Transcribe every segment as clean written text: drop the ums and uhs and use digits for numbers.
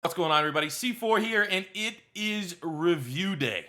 What's going on, everybody? C4 here, and it is review day.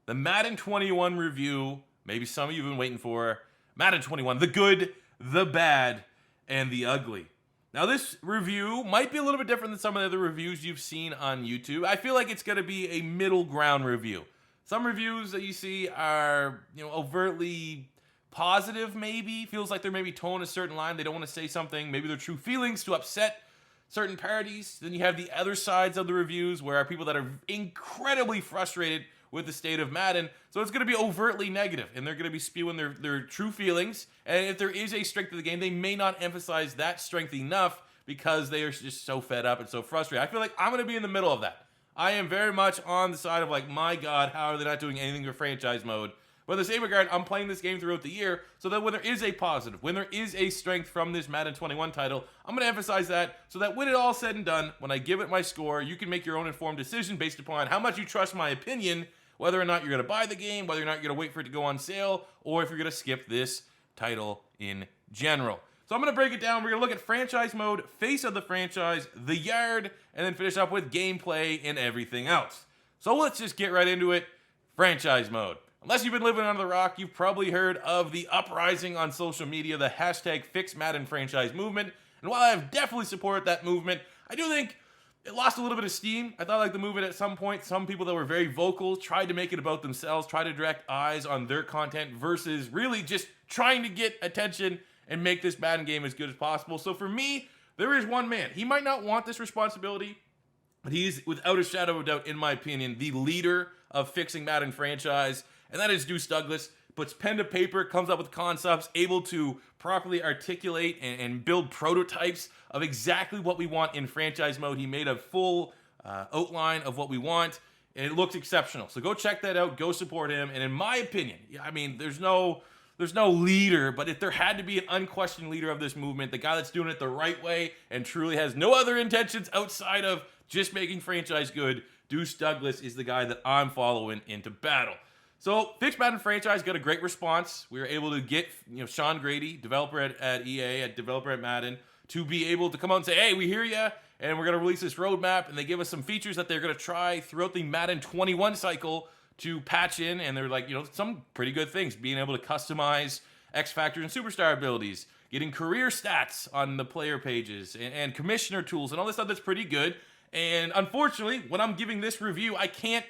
The Madden 21 review, maybe some of you have been waiting for. Madden 21, the good, the bad, and the ugly. Now, this review might be a little bit different than some of the other reviews you've seen on YouTube. I feel like it's going to be a middle ground review. Some reviews that you see are, overtly positive, maybe. Feels like they're maybe towing a certain line. They don't want to say something. Maybe their true feelings to upset certain parodies. Then you have the other sides of the reviews where are people that are incredibly frustrated with the state of Madden. So it's going to be overtly negative, and they're going to be spewing their true feelings. And if there is a strength of the game, they may not emphasize that strength enough because they are just so fed up and so frustrated. I feel like I'm going to be in the middle of that. I am very much on the side of like, my God, how are they not doing anything for franchise mode? But in the same regard, I'm playing this game throughout the year so that when there is a positive, when there is a strength from this Madden 21 title, I'm going to emphasize that so that when it all said and done, when I give it my score, you can make your own informed decision based upon how much you trust my opinion, whether or not you're going to buy the game, whether or not you're going to wait for it to go on sale, or if you're going to skip this title in general. So I'm going to break it down. We're going to look at franchise mode, face of the franchise, the yard, and then finish up with gameplay and everything else. So let's just get right into it. Franchise mode. Unless you've been living under the rock, you've probably heard of the uprising on social media, the hashtag Fix Madden franchise movement. And while I've definitely supported that movement, I do think it lost a little bit of steam. I thought like the movement at some point, some people that were very vocal tried to make it about themselves, tried to direct eyes on their content versus really just trying to get attention and make this Madden game as good as possible. So for me, there is one man. He might not want this responsibility, but he's, without a shadow of a doubt, in my opinion, the leader of fixing Madden franchise. And that is Deuce Douglas. Puts pen to paper, comes up with concepts, able to properly articulate and build prototypes of exactly what we want in franchise mode. He made a full outline of what we want, and it looks exceptional. So go check that out. Go support him. And in my opinion, I mean, there's no leader, but if there had to be an unquestioned leader of this movement, the guy that's doing it the right way and truly has no other intentions outside of just making franchise good, Deuce Douglas is the guy that I'm following into battle. So, Fix Madden franchise got a great response. We were able to get, Sean Grady, developer at EA, developer at Madden, to be able to come out and say, hey, we hear ya, and we're going to release this roadmap, and they give us some features that they're going to try throughout the Madden 21 cycle to patch in, and they're like, some pretty good things, being able to customize X Factor and Superstar abilities, getting career stats on the player pages, and commissioner tools, and all this stuff that's pretty good. And unfortunately, when I'm giving this review, I can't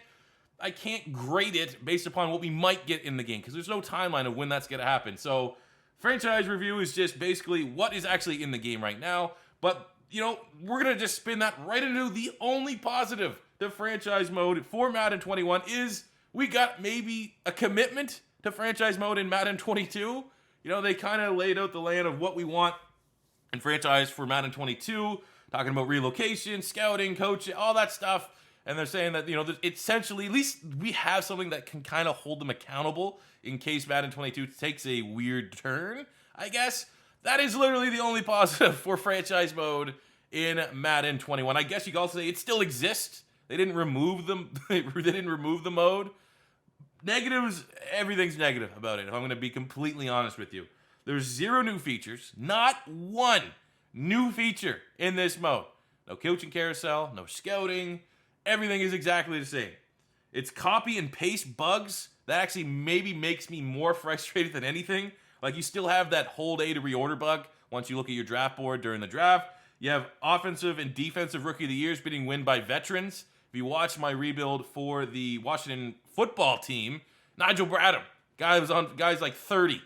grade it based upon what we might get in the game because there's no timeline of when that's going to happen. So franchise review is just basically what is actually in the game right now. But, we're going to just spin that right into the only positive the franchise mode for Madden 21 is we got maybe a commitment to franchise mode in Madden 22. They kind of laid out the land of what we want in franchise for Madden 22, talking about relocation, scouting, coaching, all that stuff. And they're saying that, essentially, at least we have something that can kind of hold them accountable in case Madden 22 takes a weird turn, I guess. That is literally the only positive for franchise mode in Madden 21. I guess you could also say it still exists. They didn't remove them. They didn't remove the mode. Negatives, everything's negative about it, if I'm going to be completely honest with you. There's 0 new features, not one new feature in this mode. No coaching carousel, no scouting. Everything is exactly the same. It's copy and paste bugs that actually maybe makes me more frustrated than anything. Like you still have that hold A to reorder bug once you look at your draft board during the draft. You have offensive and defensive rookie of the years being won by veterans. If you watch my rebuild for the Washington football team, Nigel Bradham, guy's like 30,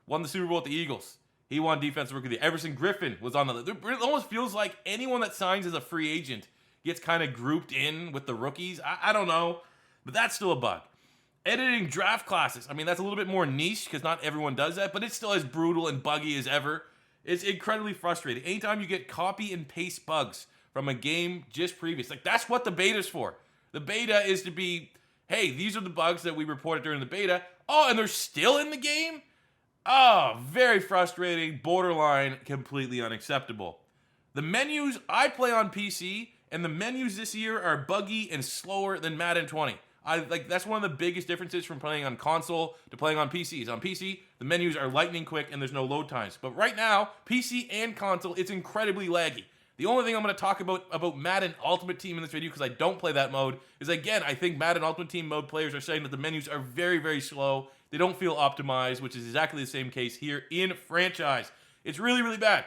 won the Super Bowl with the Eagles. He won defensive rookie of the year. Everson Griffin was on the list. It almost feels like anyone that signs as a free agent gets kind of grouped in with the rookies. I don't know, but that's still a bug. Editing draft classes. I mean, that's a little bit more niche because not everyone does that, but it's still as brutal and buggy as ever. It's incredibly frustrating. Anytime you get copy and paste bugs from a game just previous, like that's what the beta's for. The beta is to be, hey, these are the bugs that we reported during the beta. Oh, and they're still in the game? Oh, very frustrating, borderline, completely unacceptable. The menus, I play on PC, and the menus this year are buggy and slower than Madden 20. That's one of the biggest differences from playing on console to playing on PCs. On PC, the menus are lightning quick and there's no load times. But right now, PC and console, it's incredibly laggy. The only thing I'm going to talk about Madden Ultimate Team in this video, because I don't play that mode, is again, I think Madden Ultimate Team mode players are saying that the menus are very, very slow. They don't feel optimized, which is exactly the same case here in Franchise. It's really, really bad.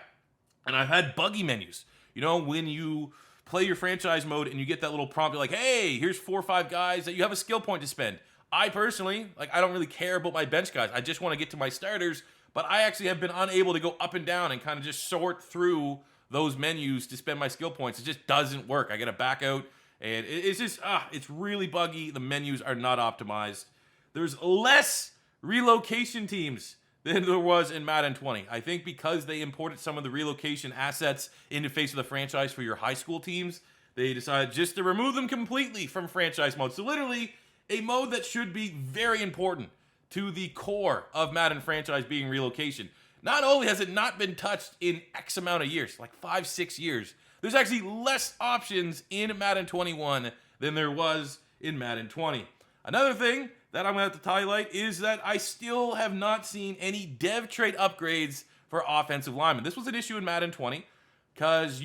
And I've had buggy menus. You know, when you play your franchise mode and you get that little prompt, you're like, hey, here's 4 or 5 guys that you have a skill point to spend. I personally, I don't really care about my bench guys. I just want to get to my starters, but I actually have been unable to go up and down and kind of just sort through those menus to spend my skill points. It just doesn't work. I got to back out, and it's just, it's really buggy. The menus are not optimized. There's less relocation teams than there was in Madden 20. I think because they imported some of the relocation assets into Face of the Franchise for your high school teams, they decided just to remove them completely from franchise mode. So literally, a mode that should be very important to the core of Madden Franchise being relocation. Not only has it not been touched in X amount of years, like 5-6 years, there's actually less options in Madden 21 than there was in Madden 20. Another thing that I'm going to have to highlight is that I still have not seen any dev trait upgrades for offensive linemen. This was an issue in Madden 20 because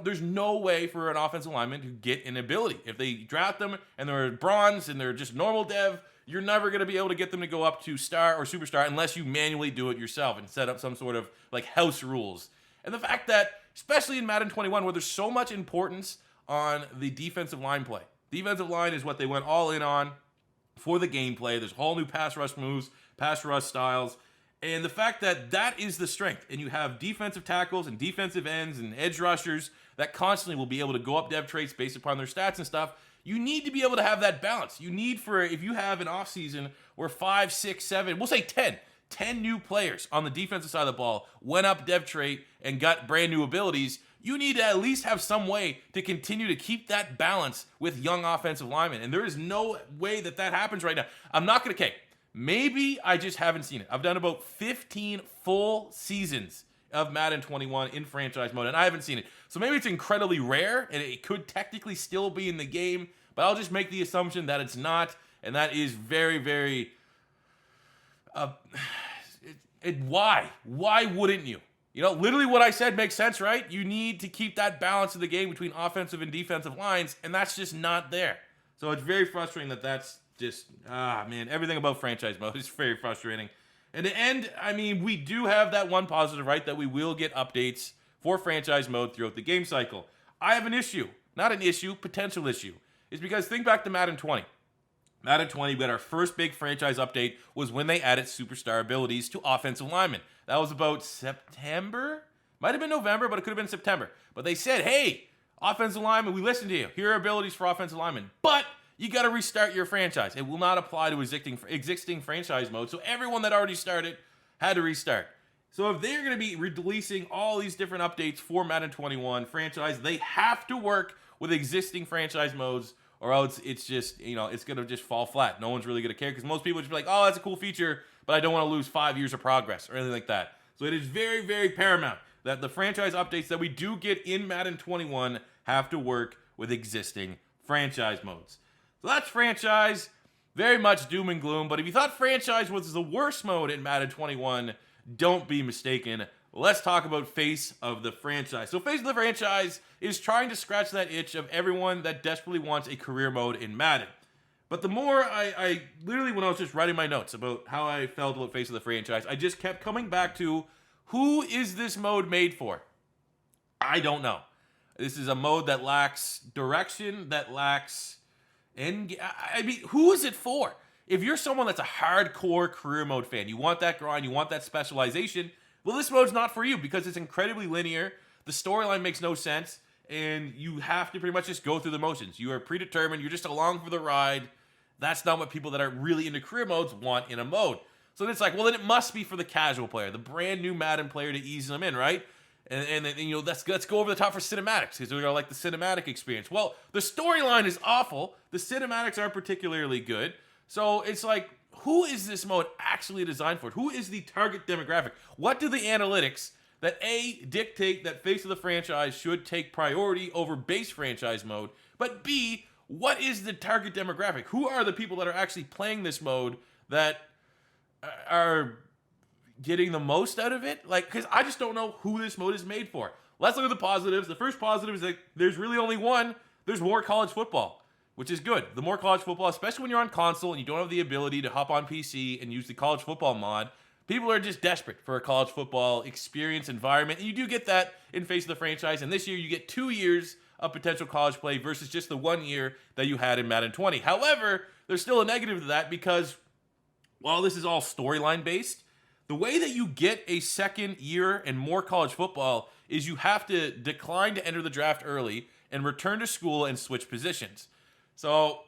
there's no way for an offensive lineman to get an ability. If they draft them and they're bronze and they're just normal dev, you're never going to be able to get them to go up to star or superstar unless you manually do it yourself and set up some sort of house rules. And the fact that, especially in Madden 21, where there's so much importance on the defensive line play. Defensive line is what they went all in on for the gameplay. There's whole new pass rush moves, pass rush styles, and the fact that that is the strength, and you have defensive tackles and defensive ends and edge rushers that constantly will be able to go up dev traits based upon their stats and stuff. You need to be able to have that balance. You need if you have an offseason where 5, 6, 7, we'll say 10 new players on the defensive side of the ball went up dev trait and got brand new abilities, you need to at least have some way to continue to keep that balance with young offensive linemen. And there is no way that happens right now. I'm not going to, maybe I just haven't seen it. I've done about 15 full seasons of Madden 21 in franchise mode, and I haven't seen it. So maybe it's incredibly rare, and it could technically still be in the game, but I'll just make the assumption that it's not, and that is very, very... why? Why wouldn't you? Literally what I said makes sense, right? You need to keep that balance of the game between offensive and defensive lines, and that's just not there. So it's very frustrating that's just, everything about franchise mode is very frustrating. In the end, we do have that one positive, right? That we will get updates for franchise mode throughout the game cycle. I have an issue. Not an issue, potential issue. It's because think back to Madden 20. Madden 20, we got our first big franchise update was when they added superstar abilities to offensive linemen. That was about September? Might have been November, but it could have been September. But they said, hey, offensive linemen, we listened to you. Here are abilities for offensive linemen. But you got to restart your franchise. It will not apply to existing franchise mode. So everyone that already started had to restart. So if they're going to be releasing all these different updates for Madden 21 franchise, they have to work with existing franchise modes, or else it's just, it's going to just fall flat. No one's really going to care because most people just be like, oh, that's a cool feature, but I don't want to lose 5 years of progress or anything like that. So it is very, very paramount that the franchise updates that we do get in Madden 21 have to work with existing franchise modes. So that's franchise. Very much doom and gloom, but if you thought franchise was the worst mode in Madden 21, don't be mistaken. Let's talk about Face of the Franchise. So Face of the Franchise is trying to scratch that itch of everyone that desperately wants a career mode in Madden. But the more I literally, when I was just writing my notes about how I felt about Face of the Franchise, I just kept coming back to, who is this mode made for? I don't know. This is a mode that lacks direction, that lacks... who is it for? If you're someone that's a hardcore career mode fan, you want that grind, you want that specialization, well, this mode's not for you because it's incredibly linear, the storyline makes no sense, and you have to pretty much just go through the motions. You are predetermined, you're just along for the ride. That's not what people that are really into career modes want in a mode. So it's like, well, then it must be for the casual player, the brand new Madden player, to ease them in, right? And let's go over the top for cinematics, because we're like the cinematic experience. Well, the storyline is awful. The cinematics aren't particularly good. So it's like, who is this mode actually designed for? Who is the target demographic? What do the analytics that A, dictate that Face of the Franchise should take priority over base franchise mode, but B, what is the target demographic? Who are the people that are actually playing this mode that are getting the most out of it? Because I just don't know who this mode is made for. let's look at the positives. The first positive is that there's really only one. There's more college football, which is good. The more college football, especially when you're on console and you don't have the ability to hop on PC and use the college football mod, people are just desperate for a college football experience environment. And you do get that in Face of the Franchise. And this year you get 2 years of potential college play versus just the 1 year that you had in Madden 20. However, there's still a negative to that because while this is all storyline based, the way that you get a second year and more college football is you have to decline to enter the draft early and return to school and switch positions. So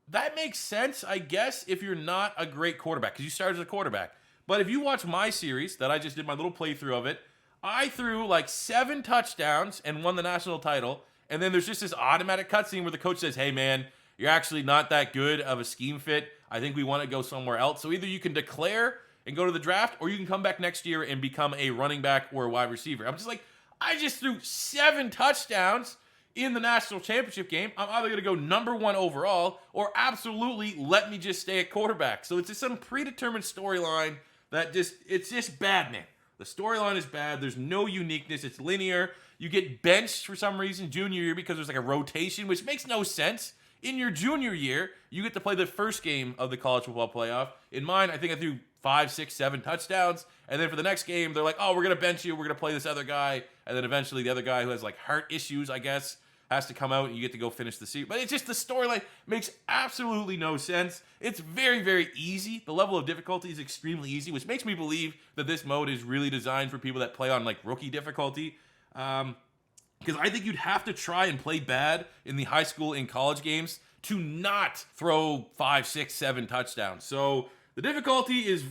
that makes sense, I guess, if you're not a great quarterback, because you started as a quarterback. But if you watch my series that I just did my little playthrough of it, I threw like 7 touchdowns and won the national title. And then there's just this automatic cutscene where the coach says, hey man, you're actually not that good of a scheme fit. I think we want to go somewhere else. So either you can declare and go to the draft, or you can come back next year and become a running back or a wide receiver. I'm just like, I just threw 7 touchdowns in the national championship game. I'm either going to go number 1 overall or absolutely let me just stay at quarterback. So it's just some predetermined storyline that it's just bad, man. The storyline is bad. There's no uniqueness. It's linear. You get benched for some reason junior year because there's like a rotation, which makes no sense. In your junior year, you get to play the first game of the college football playoff. In mine, I think I threw 5, 6, 7 touchdowns. And then for the next game, they're like, oh, we're going to bench you. We're going to play this other guy. And then eventually the other guy who has like heart issues, I guess, has to come out and you get to go finish the season. But it's just the storyline makes absolutely no sense. It's very, very easy. The level of difficulty is extremely easy, which makes me believe that this mode is really designed for people that play on like rookie difficulty. Because I think you'd have to try and play bad in the high school and college games to not throw 5, 6, 7 touchdowns. So the difficulty is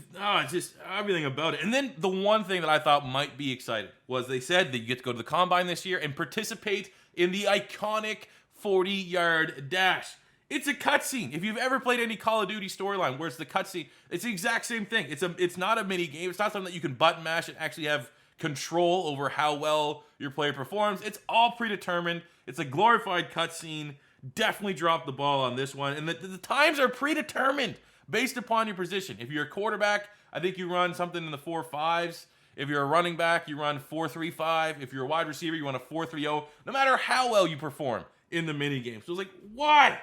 just everything about it. And then the one thing that I thought might be exciting was they said that you get to go to the combine this year and participate in the iconic 40-yard dash. It's a cutscene. If you've ever played any Call of Duty storyline where it's the cutscene, it's the exact same thing. It's not a mini game. It's not something that you can button mash and actually have control over how well your player performs. It's all predetermined. It's a glorified cutscene. Definitely dropped the ball on this one. And the times are predetermined based upon your position. If you're a quarterback, I think you run something in the 4.5s. If you're a running back, you run 4.35. If you're a wide receiver, you run a 4.30. No matter how well you perform in the mini game. So it's like, why?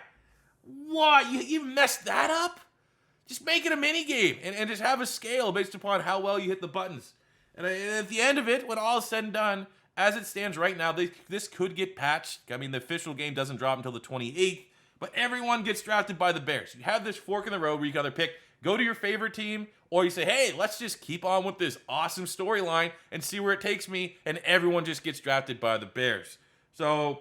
Why? You messed that up? Just make it a mini game and just have a scale based upon how well you hit the buttons. And at the end of it, when all is said and done, as it stands right now, this could get patched. I mean, the official game doesn't drop until the 28th, but everyone gets drafted by the Bears. You have this fork in the road where you can either pick, go to your favorite team, or you say, hey, let's just keep on with this awesome storyline and see where it takes me, and everyone just gets drafted by the Bears. So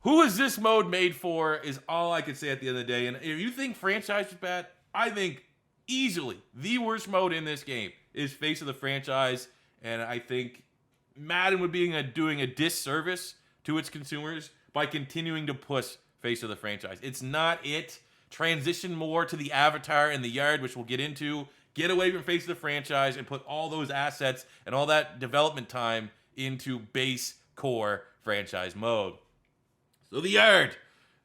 who is this mode made for is all I can say at the end of the day. And if you think Franchise is bad, I think easily the worst mode in this game is Face of the Franchise. And I think Madden would be doing a disservice to its consumers by continuing to push Face of the Franchise. It's not it. Transition more to the avatar and the yard, which we'll get into. Get away from Face of the Franchise and put all those assets and all that development time into base core franchise mode. So the yard.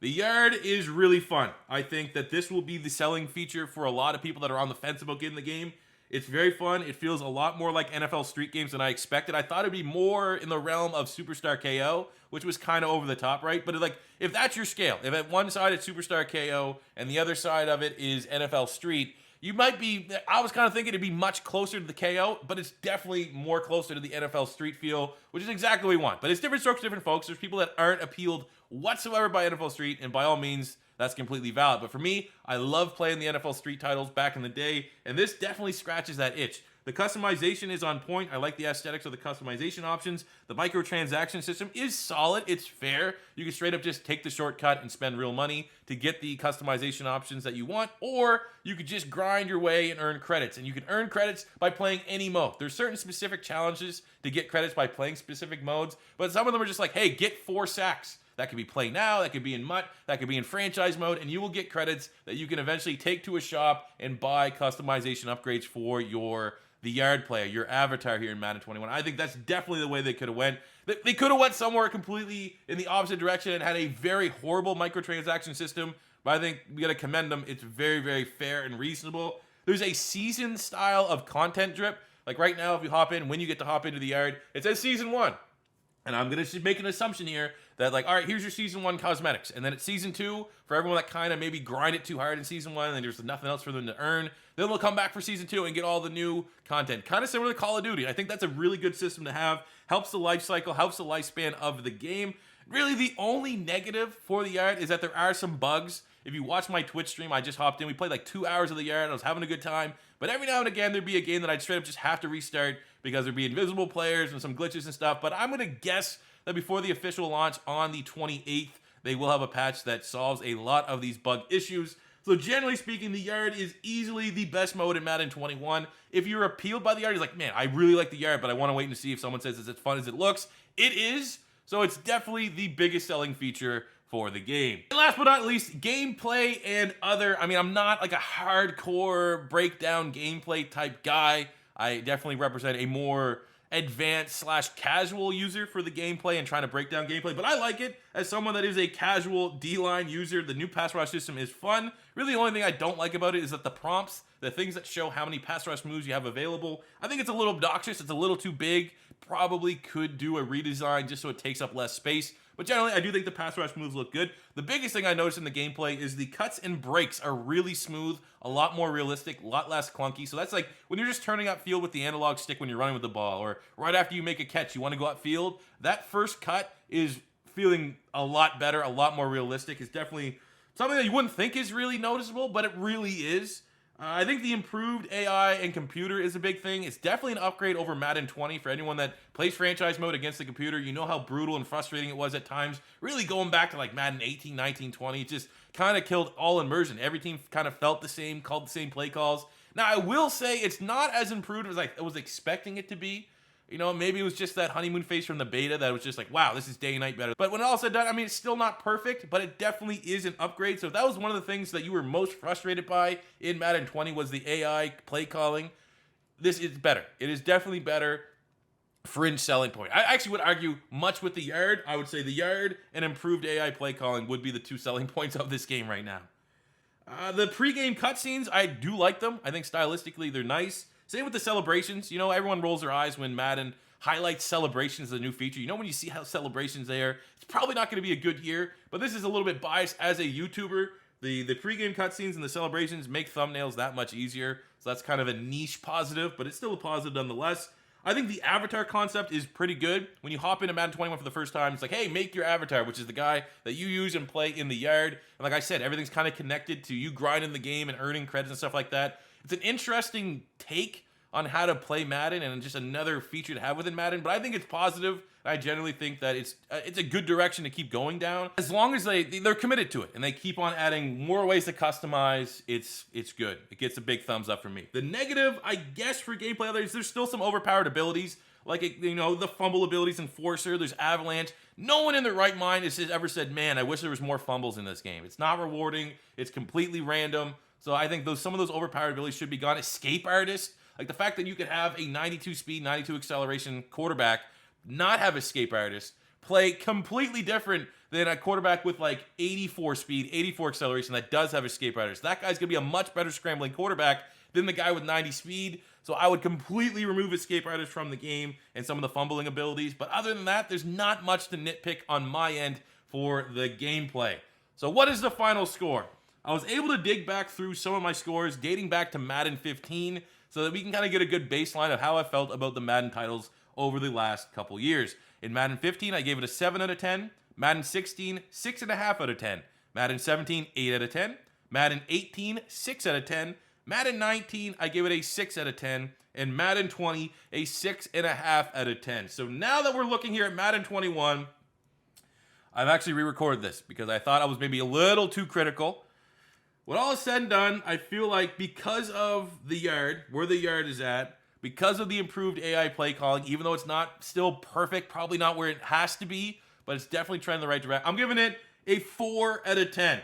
The yard is really fun. I think that this will be the selling feature for a lot of people that are on the fence about getting the game. It's very fun. It feels a lot more like NFL Street games than I expected. I thought it'd be more in the realm of Superstar KO, which was kind of over the top, right? But if that's your scale, if at one side it's Superstar KO and the other side of it is NFL Street, you might be, I was kind of thinking it'd be much closer to the KO, but it's definitely more closer to the NFL Street feel, which is exactly what we want. But it's different strokes, different folks. There's people that aren't appealed whatsoever by NFL Street, and by all means, that's completely valid. But for me, I love playing the NFL Street titles back in the day, and this definitely scratches that itch. The customization is on point. I like the aesthetics of the customization options. The microtransaction system is solid. It's fair. You can straight up just take the shortcut and spend real money to get the customization options that you want, or you could just grind your way and earn credits. And you can earn credits by playing any mode. There's certain specific challenges to get credits by playing specific modes, but some of them are just like, hey, get 4 sacks. That could be play now, that could be in MUT, that could be in franchise mode, and you will get credits that you can eventually take to a shop and buy customization upgrades for the yard player, your avatar here in Madden 21. I think that's definitely the way they could have went. They could have went somewhere completely in the opposite direction and had a very horrible microtransaction system, but I think we got to commend them. It's very, very fair and reasonable. There's a season style of content drip. Like right now, if you hop in, when you get to hop into the yard, it says Season 1. And I'm going to make an assumption here that, like, all right, here's your season 1 cosmetics. And then at season 2, for everyone that kind of maybe grind it too hard in season 1 and there's nothing else for them to earn, then they'll come back for season 2 and get all the new content. Kind of similar to Call of Duty. I think that's a really good system to have. Helps the life cycle, helps the lifespan of the game. Really, the only negative for the yard is that there are some bugs. If you watch my Twitch stream, I just hopped in. We played like 2 hours of the yard. I was having a good time. But every now and again, there'd be a game that I'd straight up just have to restart because there'd be invisible players and some glitches and stuff. But I'm going to guess that before the official launch on the 28th, they will have a patch that solves a lot of these bug issues. So generally speaking, the yard is easily the best mode in Madden 21. If you're appealed by the yard, you're like, man, I really like the yard, but I want to wait and see if someone says it's as fun as it looks. It is. So it's definitely the biggest selling feature for the game. And last but not least, gameplay and other. I mean, I'm not like a hardcore breakdown gameplay type guy. I definitely represent a more advanced / casual user for the gameplay and trying to break down gameplay, but I like it as someone that is a casual D-line user. The new pass rush system is fun. Really, the only thing I don't like about it is that the prompts, the things that show how many pass rush moves you have available, I think it's a little obnoxious. It's a little too big. Probably could do a redesign just so it takes up less space. But generally, I do think the pass rush moves look good. The biggest thing I noticed in the gameplay is the cuts and breaks are really smooth, a lot more realistic, a lot less clunky. So that's like when you're just turning up field with the analog stick when you're running with the ball, or right after you make a catch, you want to go up field. That first cut is feeling a lot better, a lot more realistic. It's definitely something that you wouldn't think is really noticeable, but it really is. I think the improved AI and computer is a big thing. It's definitely an upgrade over Madden 20 for anyone that plays franchise mode against the computer. You know how brutal and frustrating it was at times. Really going back to like Madden 18, 19, 20, it just kind of killed all immersion. Every team kind of felt the same, called the same play calls. Now, I will say it's not as improved as I was expecting it to be. You know, maybe it was just that honeymoon phase from the beta that was just like, wow, this is day and night better. But when all said and done, I mean, it's still not perfect, but it definitely is an upgrade. So if that was one of the things that you were most frustrated by in Madden 20 was the AI play calling, this is better. It is definitely better. Fringe selling point. I actually would argue much with the yard. I would say the yard and improved AI play calling would be the 2 selling points of this game right now. The pregame cutscenes, I do like them. I think stylistically they're nice. Same with the celebrations. You know, everyone rolls their eyes when Madden highlights celebrations as a new feature. You know, when you see how celebrations there, it's probably not going to be a good year, but this is a little bit biased as a YouTuber. The pregame cutscenes and the celebrations make thumbnails that much easier, so that's kind of a niche positive, but it's still a positive nonetheless. I think the avatar concept is pretty good. When you hop into Madden 21 for the first time, it's like, hey, make your avatar, which is the guy that you use and play in the yard. And like I said, everything's kind of connected to you grinding the game and earning credits and stuff like that. It's an interesting take on how to play Madden and just another feature to have within Madden, but I think it's positive. I generally think that it's a good direction to keep going down. As long as they're committed to it and they keep on adding more ways to customize, it's good. It gets a big thumbs up from me. The negative, I guess, for gameplay others, there's still some overpowered abilities, like, you know, the fumble abilities, Enforcer, there's Avalanche. No one in their right mind has ever said, man, I wish there was more fumbles in this game. It's not rewarding. It's completely random. So I think some of those overpowered abilities should be gone. Escape Artist, like the fact that you could have a 92 speed, 92 acceleration quarterback not have Escape Artist, play completely different than a quarterback with like 84 speed, 84 acceleration that does have Escape Artist. That guy's going to be a much better scrambling quarterback than the guy with 90 speed. So I would completely remove Escape Artist from the game and some of the fumbling abilities. But other than that, there's not much to nitpick on my end for the gameplay. So what is the final score? I was able to dig back through some of my scores dating back to Madden 15 so that we can kind of get a good baseline of how I felt about the Madden titles over the last couple years. In Madden 15, I gave it a 7 out of 10. Madden 16, 6.5 out of 10. Madden 17, 8 out of 10. Madden 18, 6 out of 10. Madden 19, I gave it a 6 out of 10. And Madden 20, a 6.5 out of 10. So now that we're looking here at Madden 21, I've actually re-recorded this because I thought I was maybe a little too critical. When all is said and done, I feel like because of the yard, where the yard is at, because of the improved AI play calling, even though it's not still perfect, probably not where it has to be, but it's definitely trending the right direction. I'm giving it a 4 out of 10.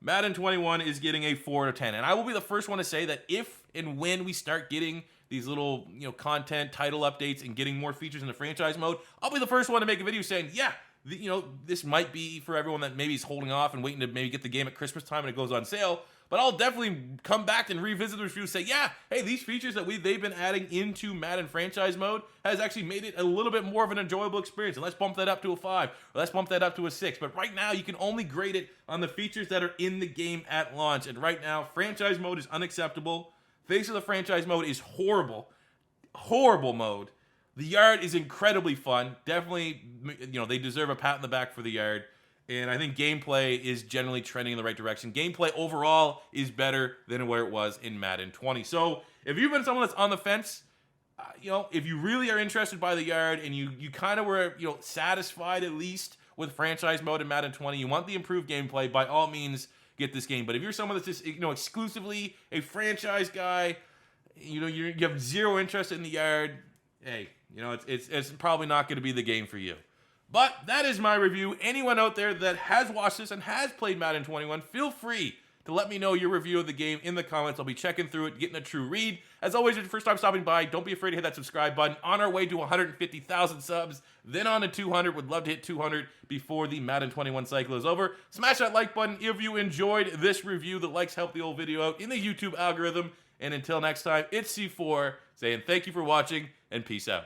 Madden 21 is getting a 4 out of 10. And I will be the first one to say that if and when we start getting these little, content, title updates and getting more features in the franchise mode, I'll be the first one to make a video saying, yeah, this might be for everyone that maybe is holding off and waiting to maybe get the game at Christmas time and it goes on sale. But I'll definitely come back and revisit the review and say, yeah, hey, these features that they've been adding into Madden Franchise Mode has actually made it a little bit more of an enjoyable experience. And let's bump that up to a 5, or let's bump that up to a 6. But right now, you can only grade it on the features that are in the game at launch. And right now, Franchise Mode is unacceptable. Face of the Franchise Mode is horrible. Horrible mode. The yard is incredibly fun. Definitely, they deserve a pat on the back for the yard. And I think gameplay is generally trending in the right direction. Gameplay overall is better than where it was in Madden 20. So if you've been someone that's on the fence, if you really are interested by the yard and you kind of were satisfied at least with Franchise Mode and Madden 20, you want the improved gameplay, by all means get this game. But if you're someone that's just exclusively a franchise guy, you have zero interest in the yard, hey, it's probably not going to be the game for you. But that is my review. Anyone out there that has watched this and has played Madden 21, feel free to let me know your review of the game in the comments. I'll be checking through it, getting a true read. As always, if it's your first time stopping by, don't be afraid to hit that subscribe button. On our way to 150,000 subs, then on to 200. Would love to hit 200 before the Madden 21 cycle is over. Smash that like button if you enjoyed this review. The likes help the old video out in the YouTube algorithm. And until next time, it's C4 saying thank you for watching and peace out.